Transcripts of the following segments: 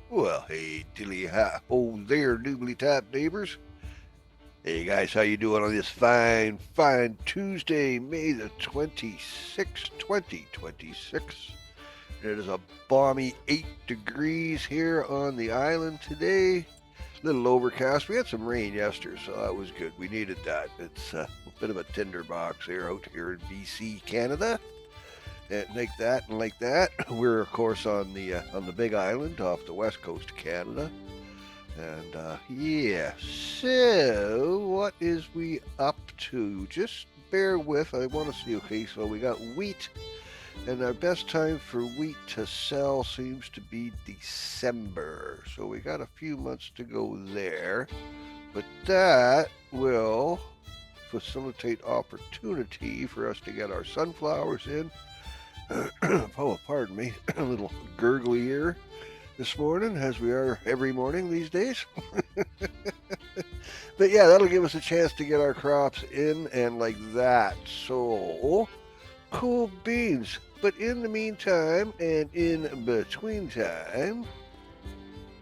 Well, hey, dilly ho there, doobly tap neighbors. Hey guys, how you doing on this fine Tuesday, May the 26th, 2026? It is a balmy 8 degrees here on the island today. Little overcast. We had some rain yesterday, so that was good. We needed that. It's a bit of a tinderbox here out here in BC, Canada. And like that. We're of course on the Big Island off the west coast of Canada. And yeah, so what is we up to? Just bear with. I want to see. Okay, so we got wheat, and our best time for wheat to sell seems to be December. So we got a few months to go there, but that will facilitate opportunity for us to get our sunflowers in. Oh, pardon me, a little gurgly ear this morning, as we are every morning these days. But yeah, that'll give us a chance to get our crops in and like that. So, cool beans. But in the meantime and in between time,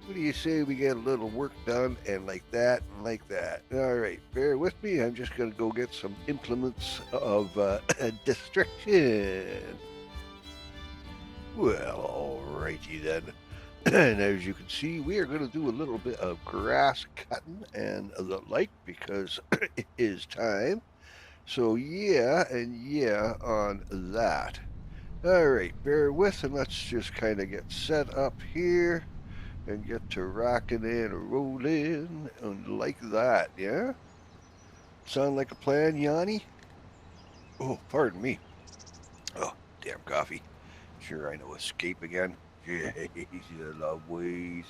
what do you say we get a little work done and like that and like that? All right, bear with me. I'm just going to go get some implements of destruction. Well, alrighty then. And as you can see, we are going to do a little bit of grass cutting and the like because it is time. So yeah, and yeah on that. All right, bear with and let's just kind of get set up here and get to rocking and rolling and like that, yeah? Sound like a plan, Yanni? Oh, pardon me. Oh, damn coffee. Sure, I know escape again. Jeez, love ways.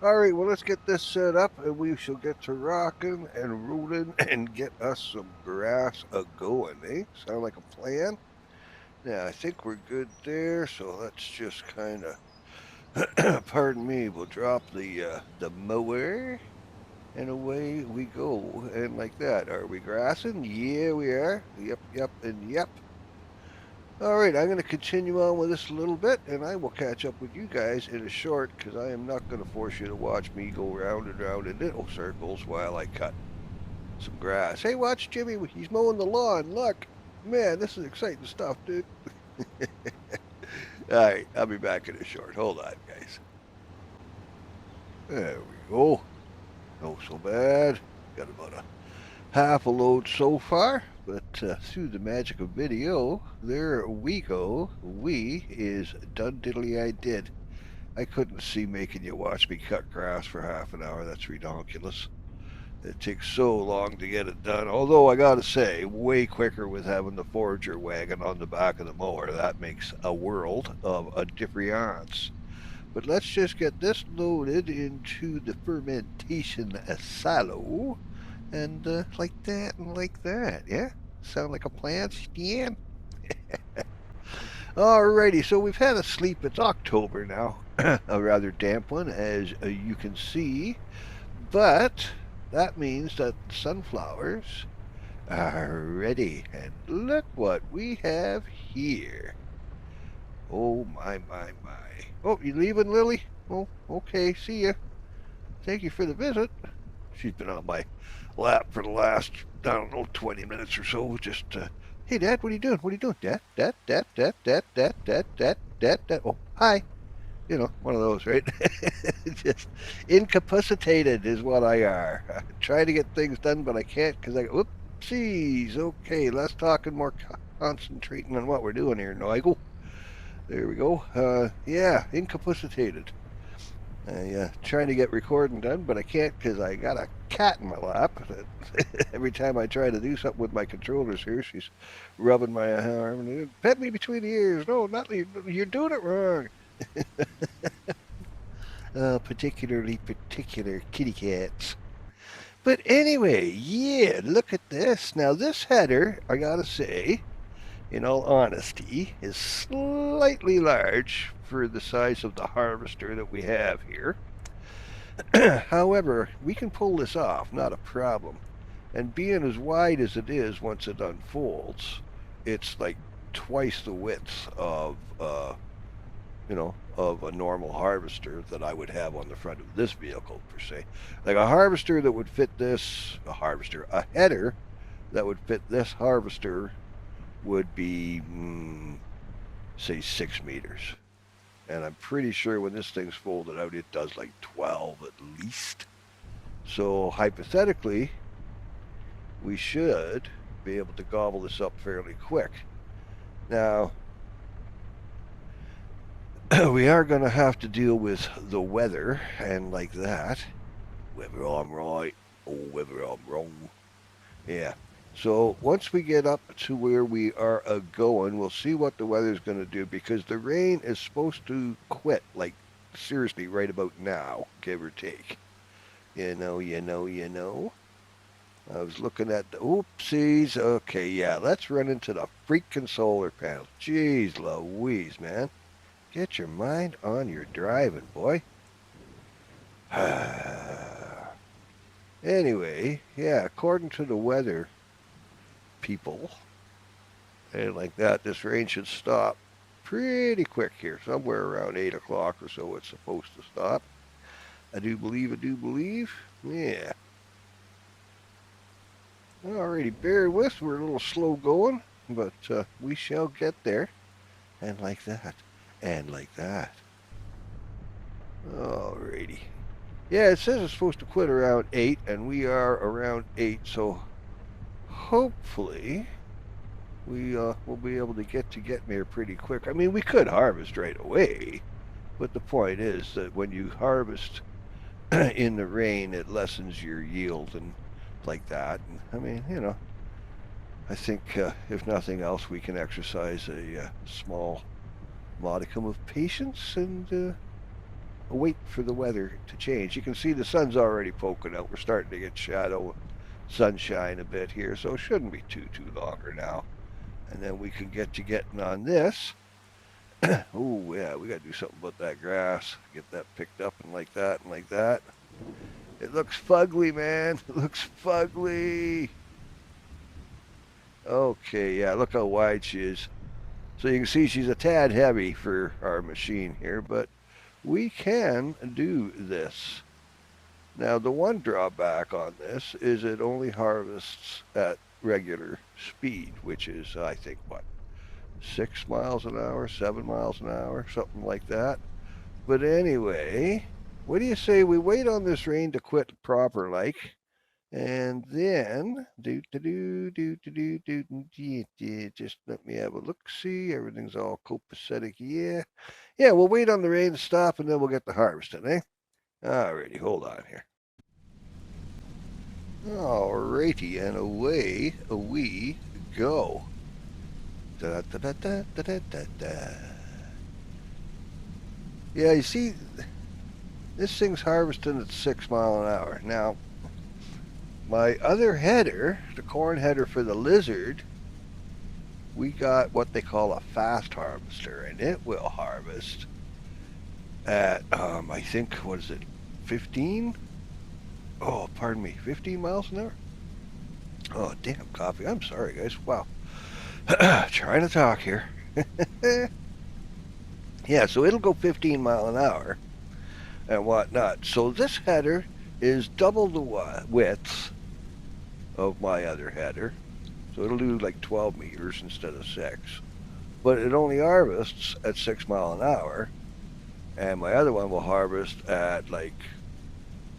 All right, well, let's get this set up and we shall get to rocking and rolling and get us some grass a going, eh? Sound like a plan? Yeah, I think we're good there, so let's just kind of, pardon me, we'll drop the mower and away we go. And like that. Are we grassing? Yeah, we are. Yep, and yep. All right, I'm going to continue on with this a little bit, and I will catch up with you guys in a short, because I am not going to force you to watch me go round and round in little circles while I cut some grass. Hey, watch Jimmy, he's mowing the lawn. Look, man, this is exciting stuff, dude. All right, I'll be back in a short. Hold on, guys. There we go. No so bad. Got about a half a load so far, but through the magic of video, there we go. We is done diddly I did. I couldn't see making you watch me cut grass for half an hour. That's ridiculous. It takes so long to get it done. Although I gotta say, way quicker with having the forager wagon on the back of the mower. That makes a world of a difference. But let's just get this loaded into the fermentation silo. And like that and like that, yeah? Sound like a plan, Stan? Alrighty, so we've had a sleep. It's October now. A rather damp one, as you can see. But that means that sunflowers are ready. And look what we have here. Oh, my. Oh, you leaving, Lily? Oh, okay, see ya. Thank you for the visit. She's been on my lap for the last, I don't know, 20 minutes or so. Just, hey, Dad, what are you doing? What are you doing? Dad. Oh, hi. You know, one of those, right? Just incapacitated is what I are. I try to get things done, but I can't because I, whoopsies. Okay, less talking, more concentrating on what we're doing here, Nigel. There we go. Yeah, incapacitated. I trying to get recording done, but I can't because I got a cat in my lap. Every time I try to do something with my controllers here, she's rubbing my arm and pet me between the ears. No, not you're doing it wrong. Particular kitty cats. But anyway, yeah, look at this. Now this header, I gotta say, in all honesty, is slightly large for the size of the harvester that we have here. However, we can pull this off, not a problem. And being as wide as it is once it unfolds, it's like twice the width of of a normal harvester that I would have on the front of this vehicle per se. Like a harvester that would fit this, a header that would fit this harvester would be, say, 6 meters. And I'm pretty sure when this thing's folded out, it does like 12 at least. So hypothetically, we should be able to gobble this up fairly quick. Now, we are going to have to deal with the weather and like that. Whether I'm right or whether I'm wrong. Yeah. So once we get up to where we are going, we'll see what the weather's going to do, because the rain is supposed to quit, like, seriously, right about now, give or take. You know. I was looking at the oopsies. Okay, yeah, let's run into the freaking solar panel. Jeez Louise, man. Get your mind on your driving, boy. Anyway, yeah, according to the weather people, and like that, this rain should stop pretty quick here. Somewhere around 8 o'clock or so it's supposed to stop. I do believe. Yeah. Alrighty, bear with. We're a little slow going, but we shall get there. And like that. And like that. Alrighty. Yeah, it says it's supposed to quit around 8, and we are around 8, so hopefully we'll be able to get there pretty quick. I mean, we could harvest right away, but the point is that when you harvest in the rain, it lessens your yield and like that. And I mean, I think if nothing else, we can exercise a small modicum of patience and wait for the weather to change. You can see the sun's already poking out. We're starting to get shadow, sunshine a bit here, so it shouldn't be too longer now. And then we can get to getting on this. Oh yeah, we got to do something about that grass. Get that picked up and like that and like that. It looks fugly, man. It looks fugly. Okay, yeah, look how wide she is. So you can see she's a tad heavy for our machine here, but we can do this. Now, the one drawback on this is it only harvests at regular speed, which is, I think, what, 6 miles an hour, 7 miles an hour, something like that. But anyway, what do you say we wait on this rain to quit proper like, and then just let me have a look, see, everything's all copacetic. Yeah, we'll wait on the rain to stop, and then we'll get the harvesting, eh? Alrighty, hold on here. Alrighty, and away we go. Da, da, da, da, da, da, da, da. Yeah, you see, this thing's harvesting at 6 miles an hour. Now, my other header, the corn header for the lizard, we got what they call a fast harvester, and it will harvest at, I think, what is it, 15? Oh, pardon me, 15 miles an hour? Oh, damn, coffee. I'm sorry, guys. Wow. Trying to talk here. Yeah, so it'll go 15 miles an hour and whatnot. So this header is double the width of my other header. So it'll do like 12 meters instead of 6. But it only harvests at 6 miles an hour. And my other one will harvest at like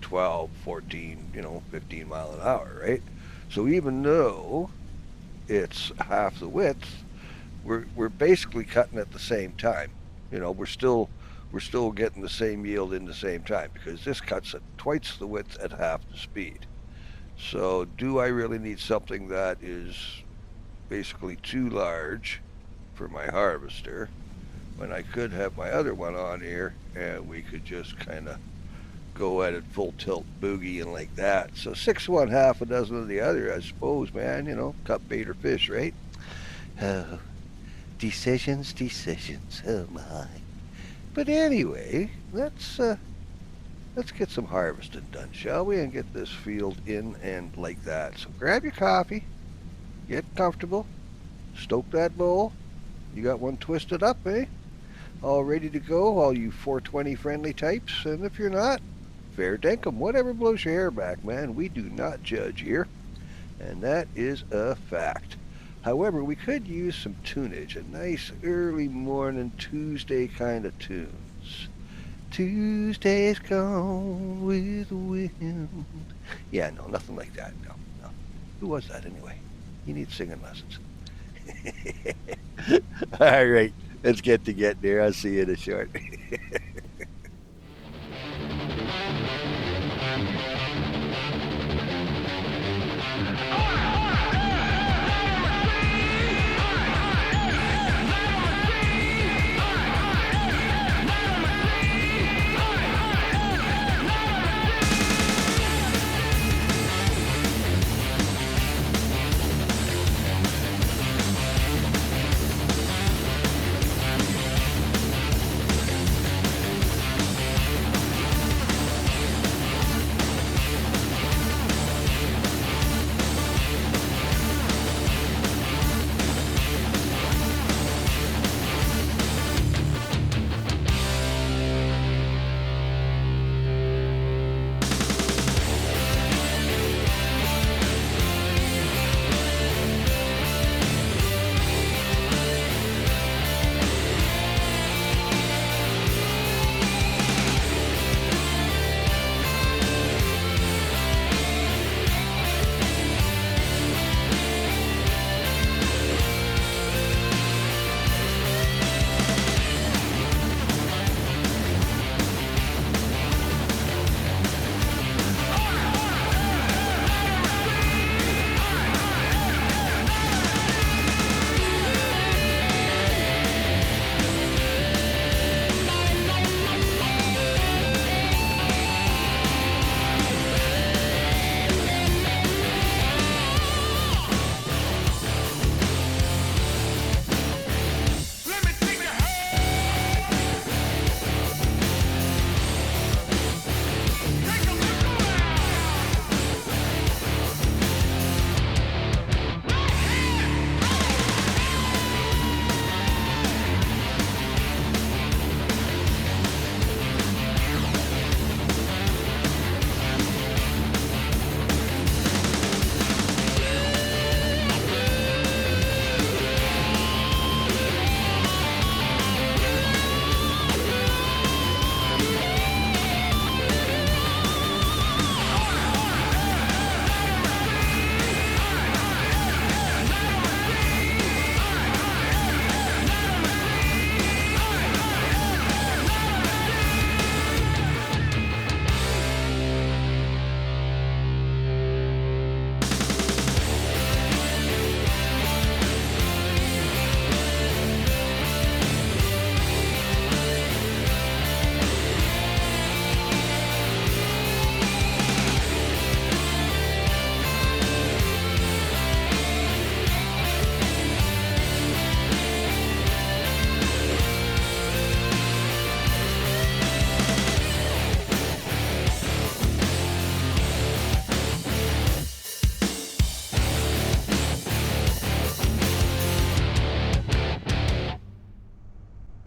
12, 14, 15 miles an hour, right? So even though it's half the width, we're basically cutting at the same time. We're still getting the same yield in the same time, because this cuts at twice the width at half the speed. So do I really need something that is basically too large for my harvester when I could have my other one on here and we could just kind of go at it full tilt boogie and like that? So 6 to 1 half a dozen of the other, I suppose, man. Cut bait or fish, right? Oh, decisions. Oh my. But anyway, let's get some harvesting done, shall we? And get this field in and like that. So grab your coffee, get comfortable, stoke that bowl. You got one twisted up, eh? all ready to go, all you 420 friendly types. And if you're not, fair dinkum, whatever blows your hair back, man. We do not judge here, and that is a fact. However, we could use some tunage, a nice early morning Tuesday kind of tunes. Tuesday's gone with the wind. Yeah, no, nothing like that. No, no. Who was that anyway? He needs singing lessons. All right, let's get to getting there. I'll see you in a short.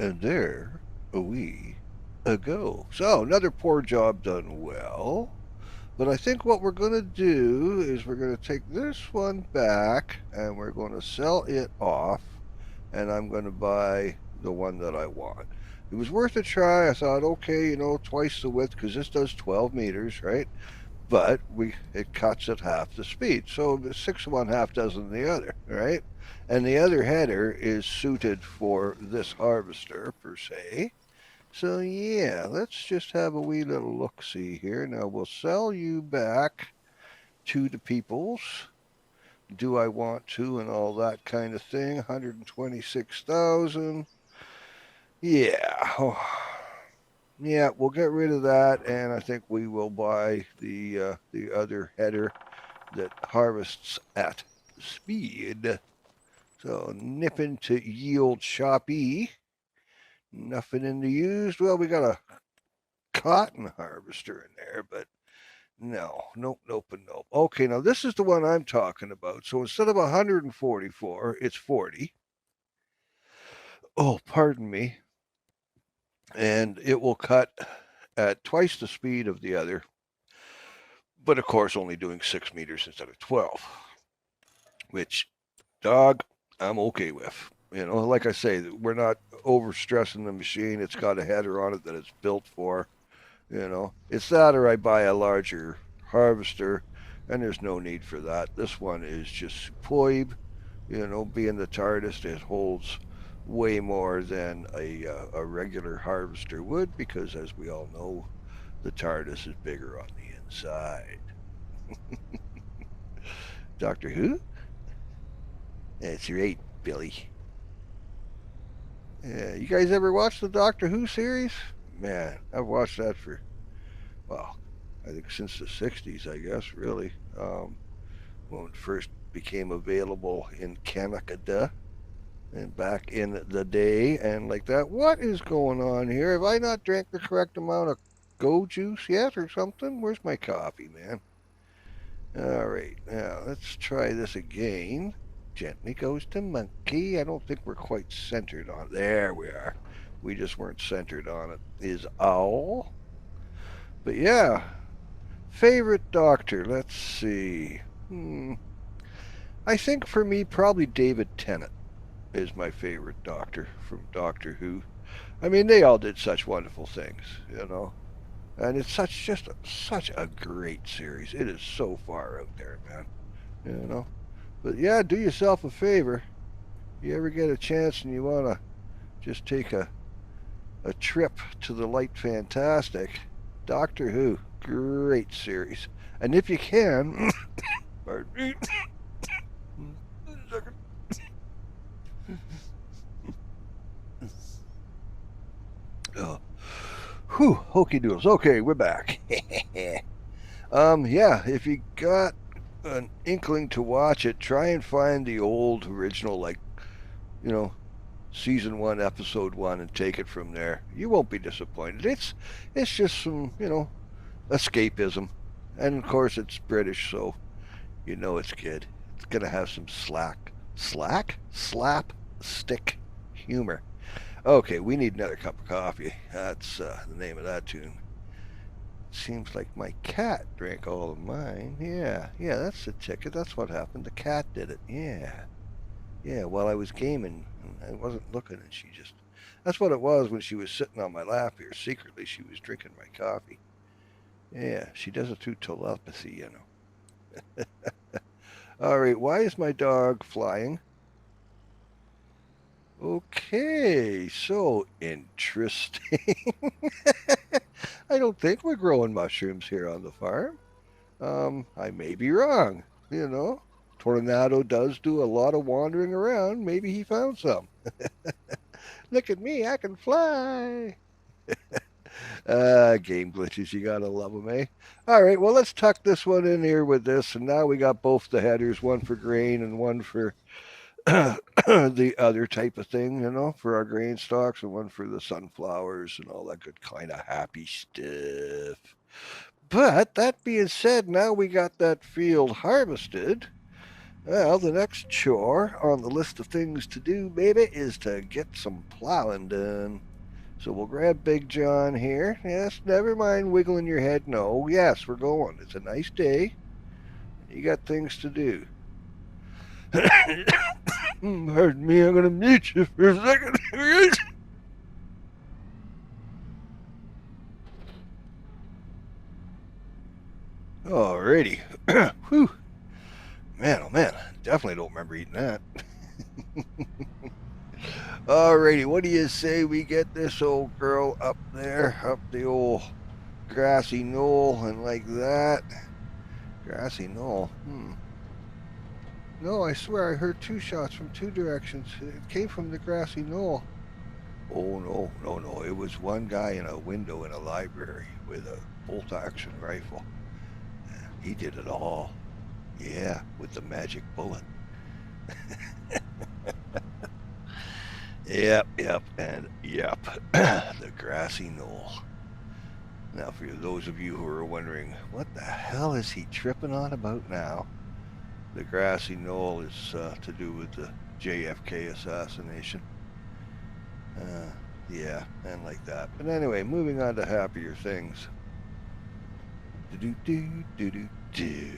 And there we go. So another poor job done well. But I think what we're going to do is we're going to take this one back and we're going to sell it off. And I'm going to buy the one that I want. It was worth a try. I thought, okay, twice the width because this does 12 meters, right? But it cuts at half the speed. So 6 of one, half dozen the other, right? And the other header is suited for this harvester per se. So yeah, let's just have a wee little look-see here. Now we'll sell you back to the peoples. Do I want to and all that kind of thing. 126,000. Yeah. Oh, yeah, we'll get rid of that, and I think we will buy the other header that harvests at speed. So nipping to yield choppy. Nothing in the used. Well, we got a cotton harvester in there, but no, nope, nope, and nope. Okay, now this is the one I'm talking about. So instead of 144, it's 40. Oh, pardon me. and it will cut at twice the speed of the other, but of course only doing 6 meters instead of 12, which, dog, I'm okay with. Like I say, we're not overstressing the machine. It's got a header on it that it's built for. It's that, or I buy a larger harvester, and there's no need for that. This one is just superb. Being the TARDIS, it holds way more than a regular harvester would, because as we all know, the TARDIS is bigger on the inside. Doctor Who? That's right, Billy. Yeah, you guys ever watch the Doctor Who series? Man, I've watched that for, well, I think since the 60s, I guess, really. When it first became available in Canada and back in the day and like that. What is going on here? Have I not drank the correct amount of go juice yet or something? Where's my coffee, man? All right, now let's try this again. Gently goes to monkey. I don't think we're quite centered on. There we are. We just weren't centered on it. Is all. But yeah, favorite doctor. Let's see. I think for me, probably David Tennant is my favorite doctor from Doctor Who. I mean, they all did such wonderful things. And it's such a great series. It is so far out there, man. You know. But yeah, do yourself a favor. You ever get a chance and you want to just take a trip to the light fantastic, Doctor Who, great series. And if you can, pardon me, oh, whew, hokey doodles. Okay, we're back. Yeah, if you got an inkling to watch it, try and find the old original, like, season 1, episode 1, and take it from there. You won't be disappointed. It's just some, escapism. And of course it's British, so it's good. It's gonna have some slap stick humor. Okay, we need another cup of coffee. That's the name of that tune. Seems like my cat drank all of mine. Yeah, that's the ticket. That's what happened. The cat did it. Yeah, while I was gaming, I wasn't looking, and she just. That's what it was when she was sitting on my lap here. Secretly, she was drinking my coffee. Yeah, she does it through telepathy, All right, why is my dog flying? Okay, so interesting. I don't think we're growing mushrooms here on the farm. I may be wrong. Tornado does do a lot of wandering around. Maybe he found some. Look at me, I can fly. Game glitches, you gotta love them, eh? All right, well, let's tuck this one in here with this, and now we got both the headers, one for grain and one for the other type of thing, for our grain stalks, and one for the sunflowers and all that good kind of happy stuff. But that being said, now we got that field harvested. Well, the next chore on the list of things to do, baby, is to get some plowing done. So we'll grab Big John here. Yes, never mind wiggling your head. No, yes, we're going. It's a nice day. You got things to do. Pardon me, I'm going to mute you for a second. Alrighty. Whew. Man, oh man, definitely don't remember eating that. Alrighty, what do you say we get this old girl up there, up the old grassy knoll, and like that? Grassy knoll. No, I swear I heard 2 shots from 2 directions. It came from the grassy knoll. Oh, no. It was one guy in a window in a library with a bolt-action rifle. He did it all. Yeah, with the magic bullet. Yep, and yep. The grassy knoll. Now, for those of you who are wondering, what the hell is he tripping on about now? The grassy knoll is to do with the JFK assassination. Yeah, and like that. But anyway, moving on to happier things. Do do do do do.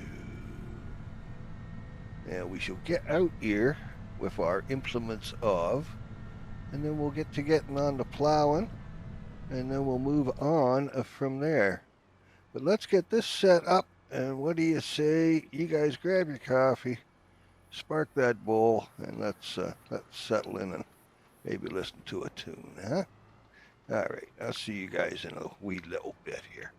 Now we shall get out here with our implements of, and then we'll get to getting on the plowing, and then we'll move on from there. But let's get this set up, and what do you say? You guys grab your coffee, spark that bowl, and let's settle in and maybe listen to a tune, huh? All right, I'll see you guys in a wee little bit here.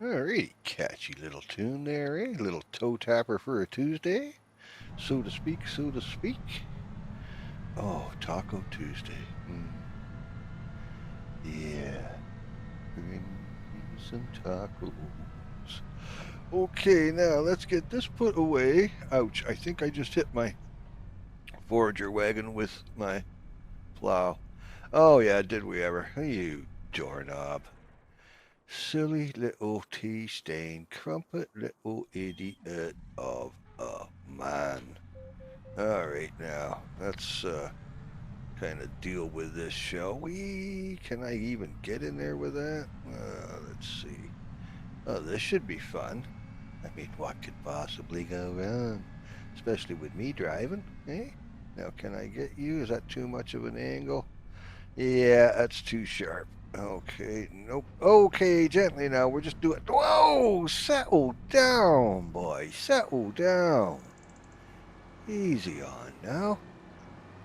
Alrighty, catchy little tune there, eh? Little toe tapper for a Tuesday, so to speak, so to speak. Oh, Taco Tuesday. Yeah, bring me some tacos. Okay, now let's get this put away. Ouch, I think I just hit my forager wagon with my plow. Oh, yeah, did we ever? You doorknob. Silly little tea stained crumpet little idiot of a man. All right, now let's kind of deal with this, shall we? Can I even get in there with that? Let's see. Oh, this should be fun. I mean, what could possibly go wrong? Especially with me driving, eh? Now, can I get you? Is that too much of an angle? Yeah, that's too sharp. Okay, nope. Okay, gently now. We're just doing. Whoa! Settle down, boy. Settle down. Easy on now.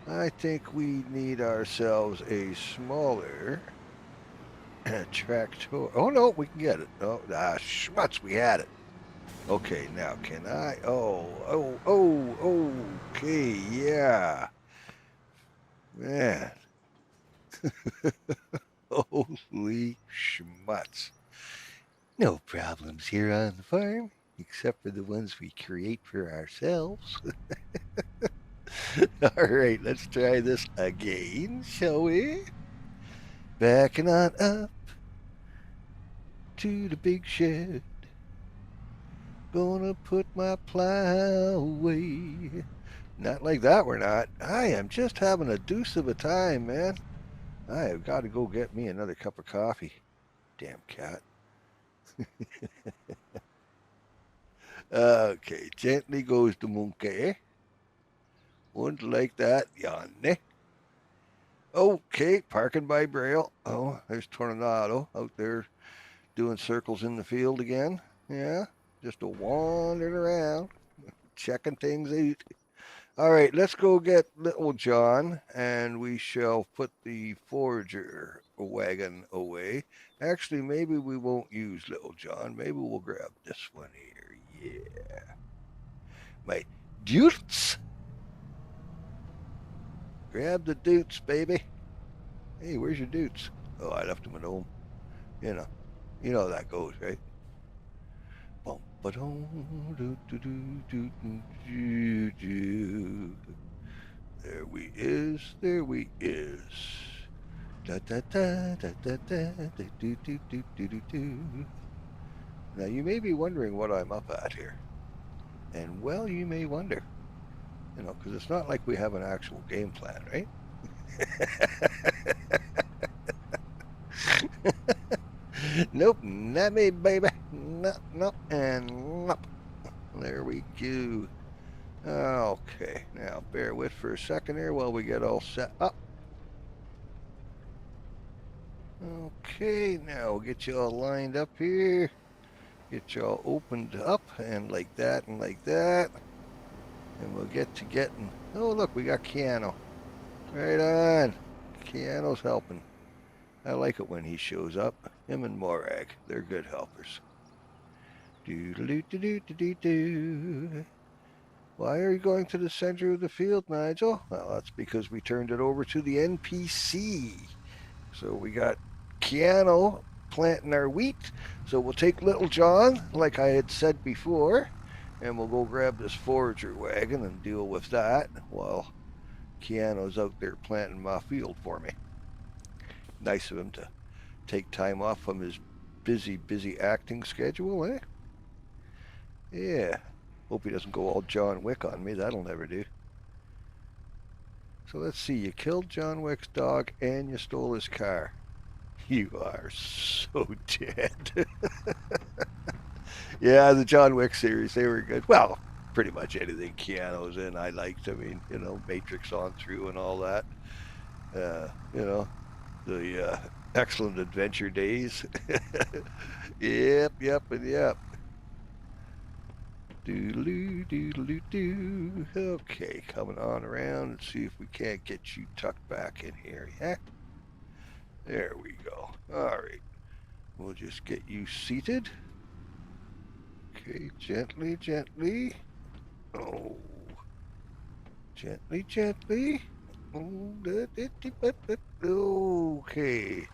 I think we need ourselves a smaller tractor. Oh, no, we can get it. Oh, schmutz, we had it. Okay, now can I? Okay, yeah. Man. Holy schmutz. No problems here on the farm, except for the ones we create for ourselves. All right, let's try this again, shall we? Backing on up to the big shed. Gonna put my plow away. Not like that, we're not. I am just having a deuce of a time, man. I have got to go get me another cup of coffee. Damn cat. Okay, gently goes the monkey. Wouldn't like that, Yanni. Okay, parking by Braille. Oh, there's Tornado out there doing circles in the field again. Yeah, just a wandering around, checking things out. All right, let's go get Little John, and we shall put the forager wagon away. Actually, maybe we won't use Little John. Maybe we'll grab this one here. Yeah. My dutes. Grab the dutes, baby. Hey, where's your dutes? Oh, I left them at home. You know, you know how that goes, right? Bum, ba-dum, do, do, do, do, do, do. There we is. There we is. Da da da da da da da do do do do do do. Now you may be wondering what I'm up at here, and well, you may wonder, because it's not like we have an actual game plan, right? Nope, not me, baby. Nope, nope, and nope. There we go. Okay, now bear with for a second here while we get all set up. Okay, now we'll get you all lined up here. Get you all opened up and like that and like that. And we'll get to getting, oh look, we got Keanu. Right on. Keanu's helping. I like it when he shows up. Him and Morag, they're good helpers. Do-do-do-do-do-do-do. Why are you going to the center of the field, Nigel? Well, that's because we turned it over to the NPC. So we got Keanu planting our wheat. So we'll take Little John, like I had said before, and we'll go grab this forager wagon and deal with that while Keanu's out there planting my field for me. Nice of him to take time off from his busy acting schedule, eh? Yeah. Hope he doesn't go all John Wick on me. That'll never do. So let's see. You killed John Wick's dog and you stole his car. You are so dead. Yeah, the John Wick series, they were good. Well, pretty much anything Keanu's in I liked. I mean, Matrix on through and all that. The Excellent Adventure days. Yep, and yep. Doodaloo. Okay, coming on around and see if we can't get you tucked back in here. Yeah? There we go. All right. We'll just get you seated. Okay, gently. Oh. Gently. Okay.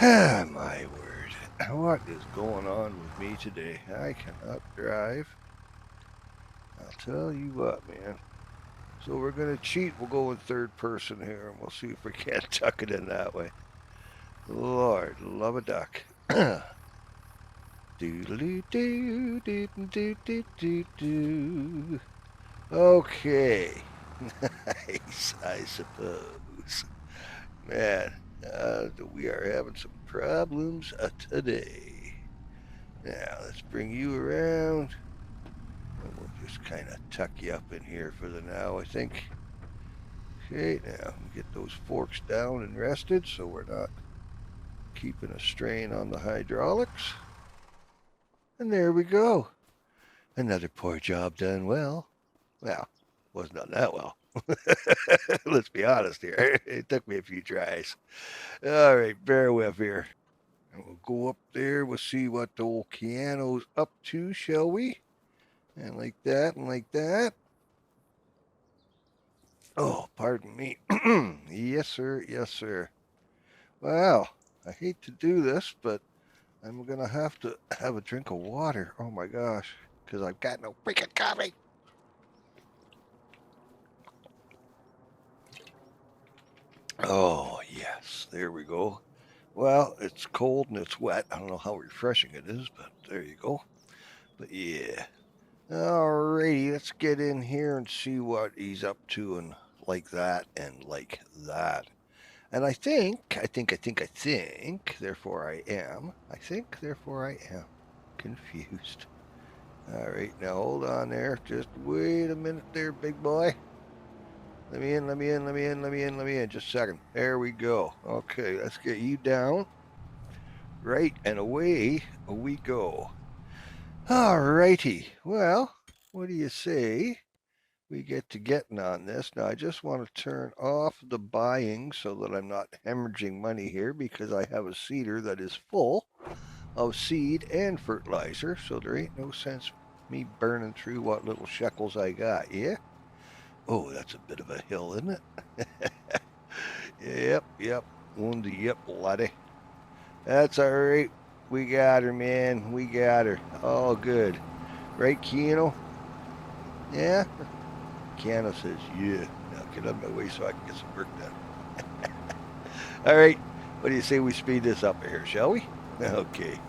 Ah, my word. What is going on with me today? I cannot drive. I'll tell you what, man. So we're going to cheat. We'll go in third person here, and we'll see if we can't tuck it in that way. Lord, love a duck. Okay. Nice, I suppose. Man, we are having some problems today. Now, let's bring you around. And we'll just kind of tuck you up in here for the now, I think. Okay, now get those forks down and rested so we're not keeping a strain on the hydraulics. And there we go. Another poor job done well. Well, wasn't done that well. Let's be honest here. It took me a few tries. All right, bear with here. And we'll go up there. We'll see what the old Keanu's up to, shall we? And like that, and like that. Oh, pardon me. Yes, sir. Well, I hate to do this, but I'm gonna have to have a drink of water. Oh my gosh, because I've got no freaking coffee. Oh, yes, there we go. Well, it's cold and it's wet. I don't know how refreshing it is, but there you go. But yeah. Alrighty, let's get in here and see what he's up to and like that and like that. And I think, therefore I am. I think, therefore I am confused. All right, now hold on there. Just wait a minute there, big boy. Let me in, let me in, let me in, let me in, let me in. Just a second. There we go. Okay, let's get you down. Right, and away we go. All righty. Well, what do you say? We get to getting on this. Now, I just want to turn off the buying so that I'm not hemorrhaging money here because I have a seeder that is full of seed and fertilizer. So there ain't no sense me burning through what little shekels I got, yeah? Oh, that's a bit of a hill, isn't it? Yep. Woundy, yep, laddie. That's all right. We got her, man. We got her. All good. Right, Keano? Yeah? Keano says, yeah. Now get out of my way so I can get some work done. All right. What do you say we speed this up here, shall we? Okay.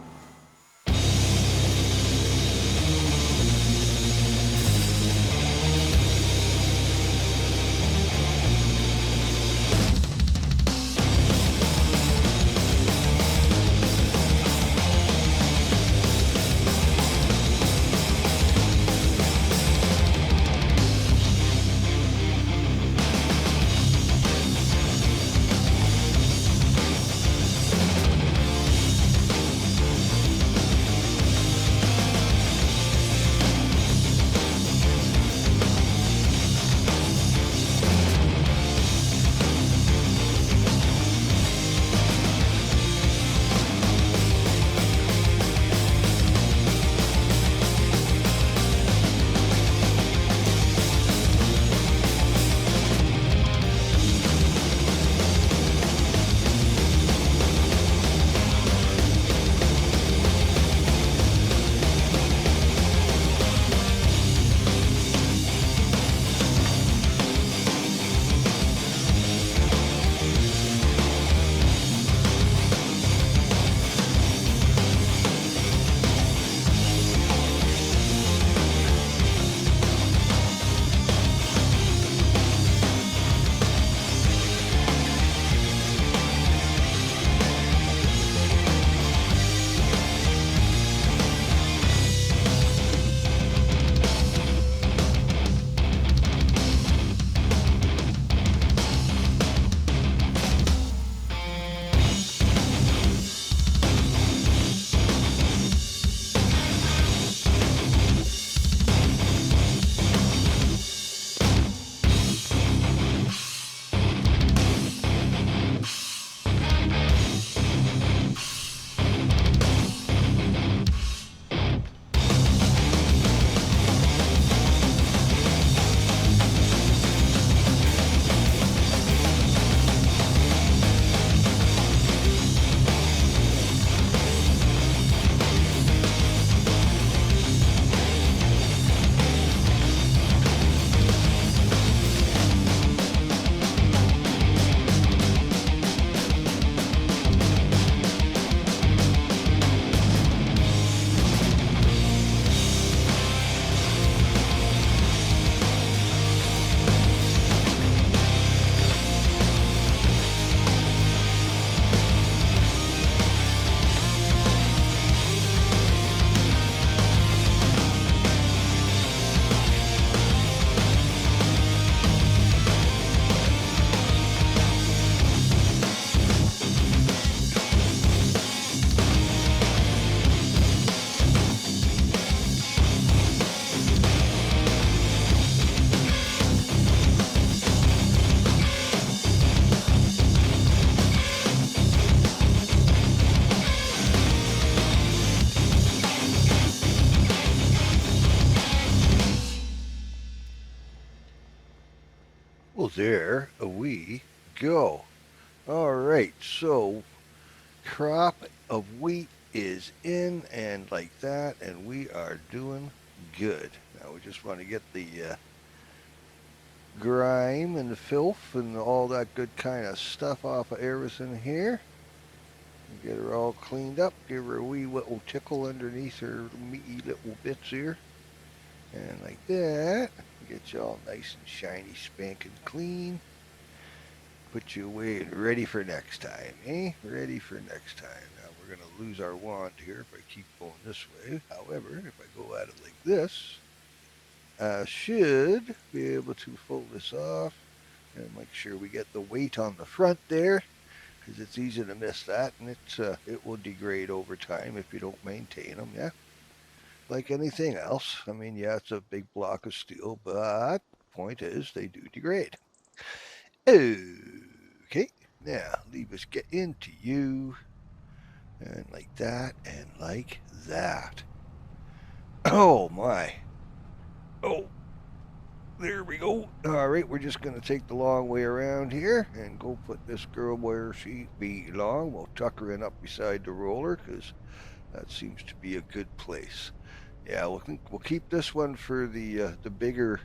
Well, there we go. All right, so crop of wheat is in and like that, and we are doing good. Now we just want to get the grime and the filth and all that good kind of stuff off of everything here. Get her all cleaned up, give her a wee little tickle underneath her meaty little bits here. And like that, get you all nice and shiny, spanking clean. Put you away and ready for next time, eh? Ready for next time. Now we're going to lose our wand here if I keep going this way. However, if I go at it like this, I should be able to fold this off and make sure we get the weight on the front there, because it's easy to miss that, and it will degrade over time if you don't maintain them, yeah? Like anything else. I mean, yeah, it's a big block of steel, but point is they do degrade. Okay, now leave us get into you, and like that, and like that. Oh my. Oh, there we go. All right, we're just going to take the long way around here and go put this girl where she belongs. We'll tuck her in up beside the roller because that seems to be a good place. Yeah, we'll keep this one for the bigger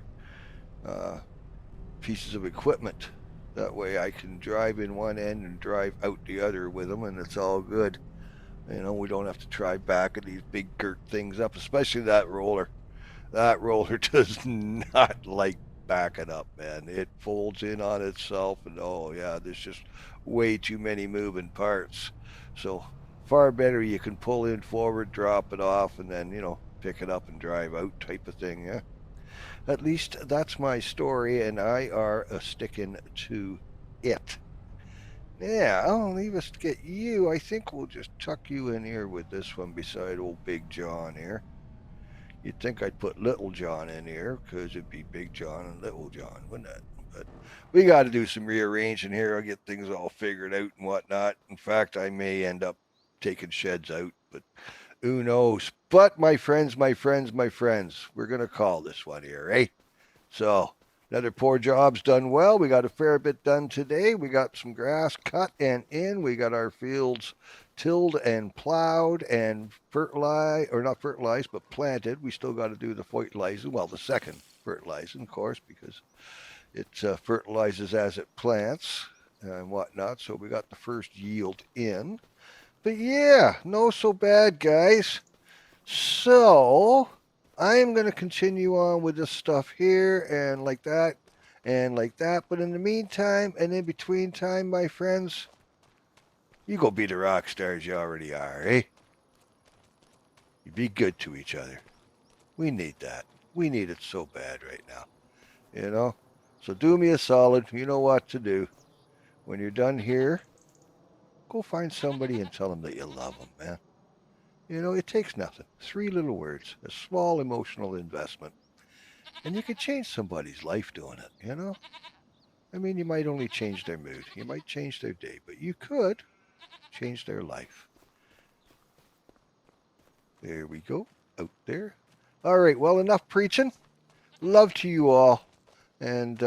pieces of equipment. That way I can drive in one end and drive out the other with them, and it's all good. You know, we don't have to try back at these big girt things up, especially that roller. That roller does not like backing up, man. It folds in on itself, and oh yeah, there's just way too many moving parts. So far better you can pull in forward, drop it off, and then pick it up and drive out type of thing. Yeah. At least that's my story, and I are sticking to it. Yeah, I'll leave us get you. I think we'll just tuck you in here with this one beside old Big John here. You'd think I'd put Little John in here because it'd be Big John and Little John, wouldn't it? But we got to do some rearranging here. I'll get things all figured out and whatnot. In fact, I may end up taking sheds out, but who knows? But my friends, we're going to call this one here, eh? So another poor job's done well. We got a fair bit done today. We got some grass cut and in. We got our fields tilled and plowed and fertilized, or not fertilized, but planted. We still got to do the fertilizing. Well, the second fertilizing, of course, because it fertilizes as it plants and whatnot. So we got the first yield in. But yeah, no so bad, guys. So I'm going to continue on with this stuff here and like that and like that. But in the meantime and in between time, my friends, you go be the rock stars you already are, eh? You be good to each other. We need that. We need it so bad right now, you know? So do me a solid. You know what to do. When you're done here, go find somebody and tell them that you love them, man. You know, it takes nothing. 3 little words, a small emotional investment. And you could change somebody's life doing it, you know? I mean, you might only change their mood. You might change their day, but you could change their life. There we go. Out there. All right, well, enough preaching. Love to you all. And,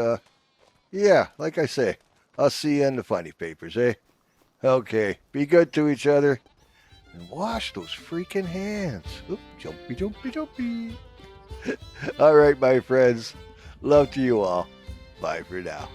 yeah, like I say, I'll see you in the funny papers, eh? Okay, be good to each other. And wash those freaking hands. Oop, jumpy, jumpy, jumpy. All right, my friends. Love to you all. Bye for now.